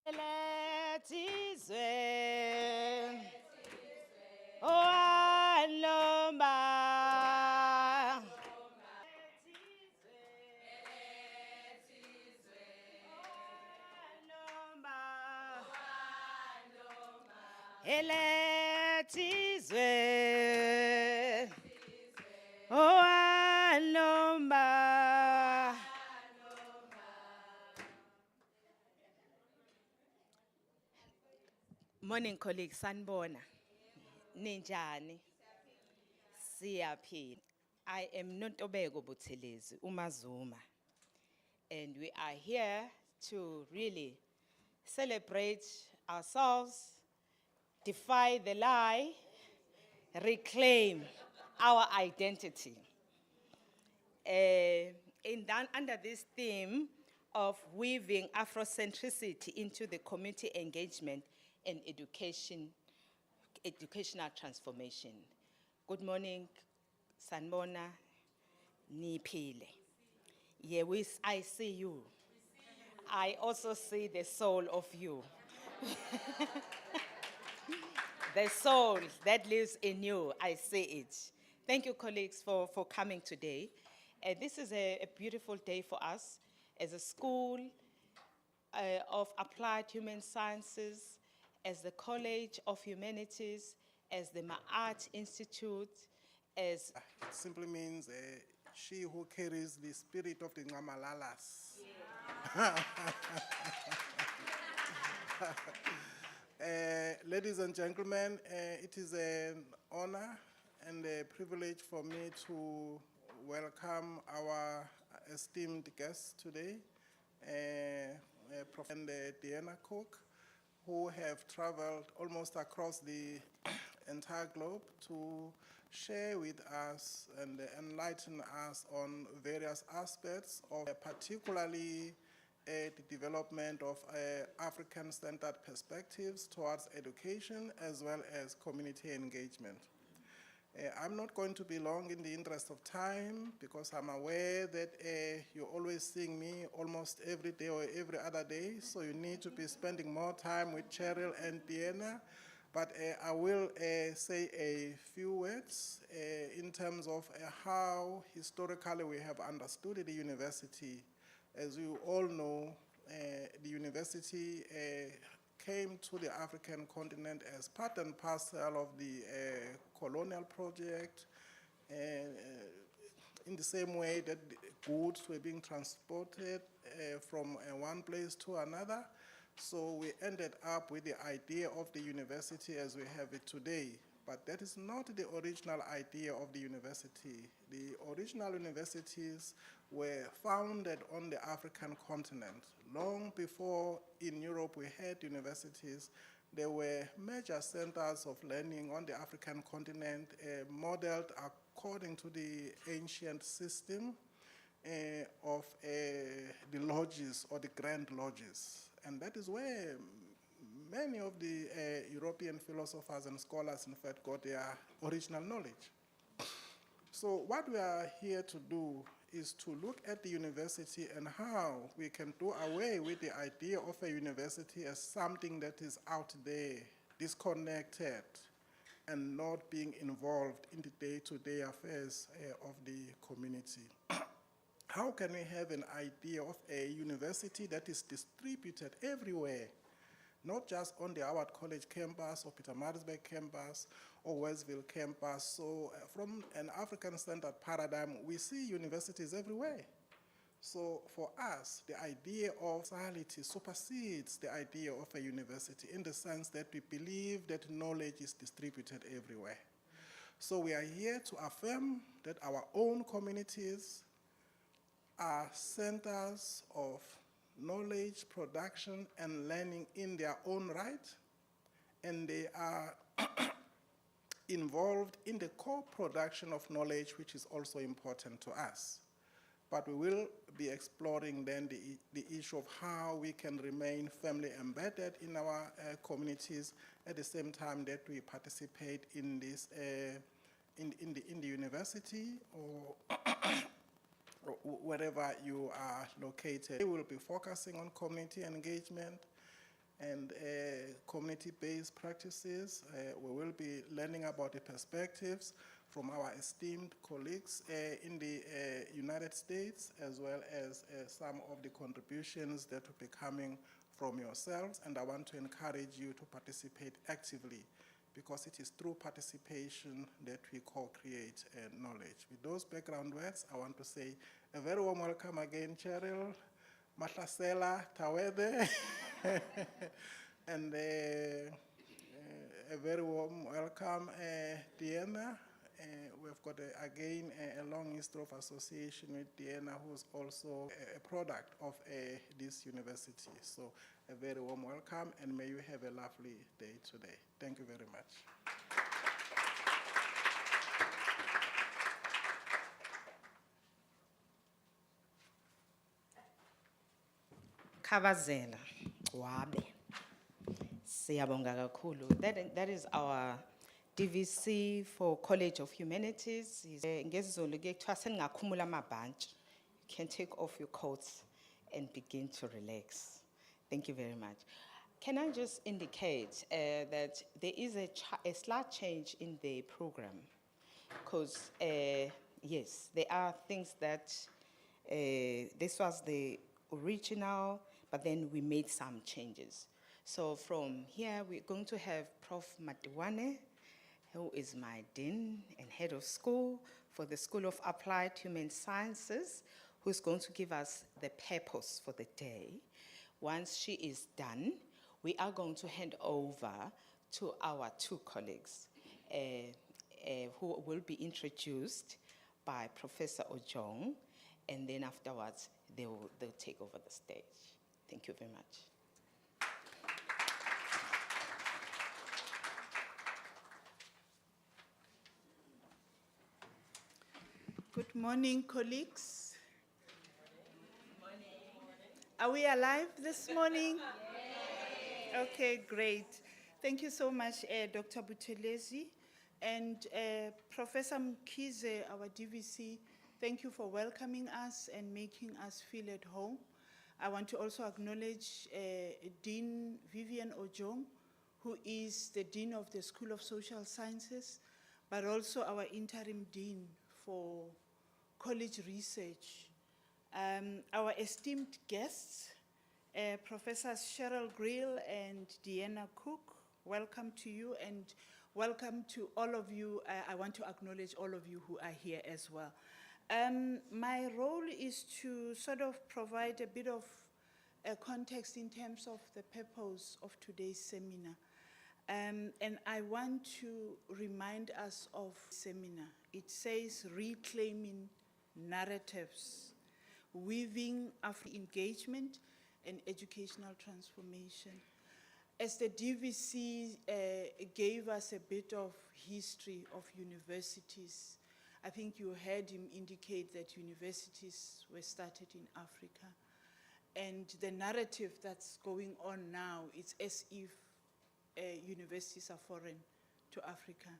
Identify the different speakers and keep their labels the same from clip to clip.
Speaker 1: Letizwe, oalomba. Letizwe, oalomba. Morning, colleagues. Sanibona. Ninjani. Siyaphila. I am Nontobeko Buthelezi, uMazuma. And we are here to really celebrate ourselves, defy the lie, reclaim our identity. Under this theme of weaving Afrocentricity into the community engagement and educational transformation. Good morning, Sanbona, Niphile. Yeah, I see you. I also see the soul of you. The soul that lives in you, I see it. Thank you, colleagues, for coming today. This is a beautiful day for us as a school of applied human sciences, as the College of Humanities, as the Ma'at Institute, as...
Speaker 2: It simply means she who carries the spirit of the Ngamalalas. Ladies and gentlemen, it is an honor and a privilege for me to welcome our esteemed guests today, Professor Diana Cook, who have traveled almost across the entire globe to share with us and enlighten us on various aspects of particularly the development of African-centered perspectives towards education as well as community engagement. I'm not going to be long in the interest of time because I'm aware that you're always seeing me almost every day or every other day, so you need to be spending more time with Cheryl and Diana. But I will say a few words in terms of how historically we have understood the university. As you all know, the university came to the African continent as part and parcel of the colonial project, in the same way that goods were being transported from one place to another. So we ended up with the idea of the university as we have it today. But that is not the original idea of the university. The original universities were founded on the African continent. Long before in Europe we had universities, there were major centers of learning on the African continent modeled according to the ancient system of the lodges or the grand lodges. And that is where many of the European philosophers and scholars, in fact, got their original knowledge. So what we are here to do is to look at the university and how we can do away with the idea of a university as something that is out there, disconnected, and not being involved in the day-to-day affairs of the community. How can we have an idea of a university that is distributed everywhere, not just on the Howard College campus or Pietermaritzburg campus or Westville campus? So from an African-centered paradigm, we see universities everywhere. So for us, the idea of society supersedes the idea of a university in the sense that we believe that knowledge is distributed everywhere. So we are here to affirm that our own communities are centers of knowledge, production, and learning in their own right, and they are involved in the co-production of knowledge, which is also important to us. But we will be exploring then the issue of how we can remain firmly embedded in our communities at the same time that we participate in this in the university or wherever you are located. We will be focusing on community engagement, and community-based practices. We will be learning about the perspectives from our esteemed colleagues in the United States, as well as some of the contributions that will be coming from yourselves. And I want to encourage you to participate actively, because it is through participation that we co-create knowledge. With those background words, I want to say a very warm welcome again, Cheryl, Mahlasela, Tawede, and a very warm welcome, Diana. We've got, again, a long history of association with Diana, who's also a product of this university. So a very warm welcome, and may you have a lovely day today. Thank you very much.
Speaker 1: Kavazela, wabe. Siyabonga kakhulu. That is our DVC for College of Humanities. NgesiZulu kuthiwa seningakhumula amabhantshi. You can take off your coats and begin to relax. Thank you very much. Can I just indicate that there is a slight change in the program? Because, yes, there are things that, this was the original, but then we made some changes. So from here, we're going to have Prof. Matiwane, who is my dean and head of school for the School of Applied Human Sciences, who's going to give us the purpose for the day. Once she is done, we are going to hand over to our two colleagues who will be introduced by Professor Ojong, and then afterwards, they'll take over the stage. Thank you very much.
Speaker 3: Good morning, colleagues. Good morning. Are we alive this morning? Yes. Okay, great. Thank you so much, Dr. Buthelezi. And Professor Mkhize, our DVC, thank you for welcoming us and making us feel at home. I want to also acknowledge Dean Vivian Ojong, who is the Dean of the School of Social Sciences, but also our interim Dean for College Research. Our esteemed guests, Professors Cheryl Grill and Deanna Cook, welcome to you, and welcome to all of you. I want to acknowledge all of you who are here as well. My role is to sort of provide a bit of context in terms of the purpose of today's seminar. And I want to remind us of the seminar. It says reclaiming narratives, weaving Afro engagement and educational transformation. As the DVC gave us a bit of history of universities, I think you heard him indicate that universities were started in Africa. And the narrative that's going on now is as if universities are foreign to Africa.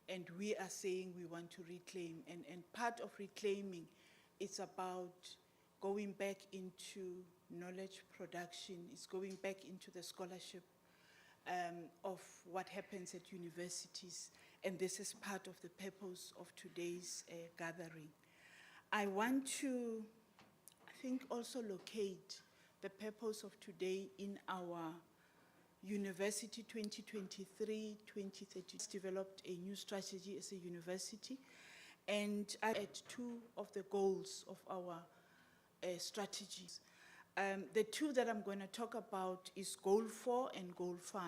Speaker 3: And we are saying we want to reclaim. And part of reclaiming is about going back into knowledge production. It's going back into the scholarship of what happens at universities. And this is part of the purpose of today's gathering. I want to, I think, also locate the purpose of today in our University 2023-2030 developed a new strategy as a university, and at two of the goals of our strategies. The two that I'm going to talk about is Goal 4 and Goal 5.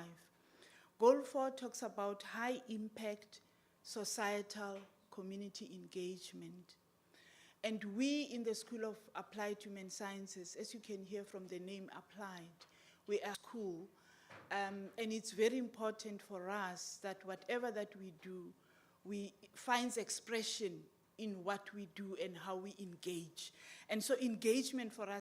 Speaker 3: Goal 4 talks about high impact societal community engagement. And we in the School of Applied Human Sciences, as you can hear from the name Applied, we are a school. And it's very important for us that whatever that we do, we find expression in what we do and how we engage. And so engagement for us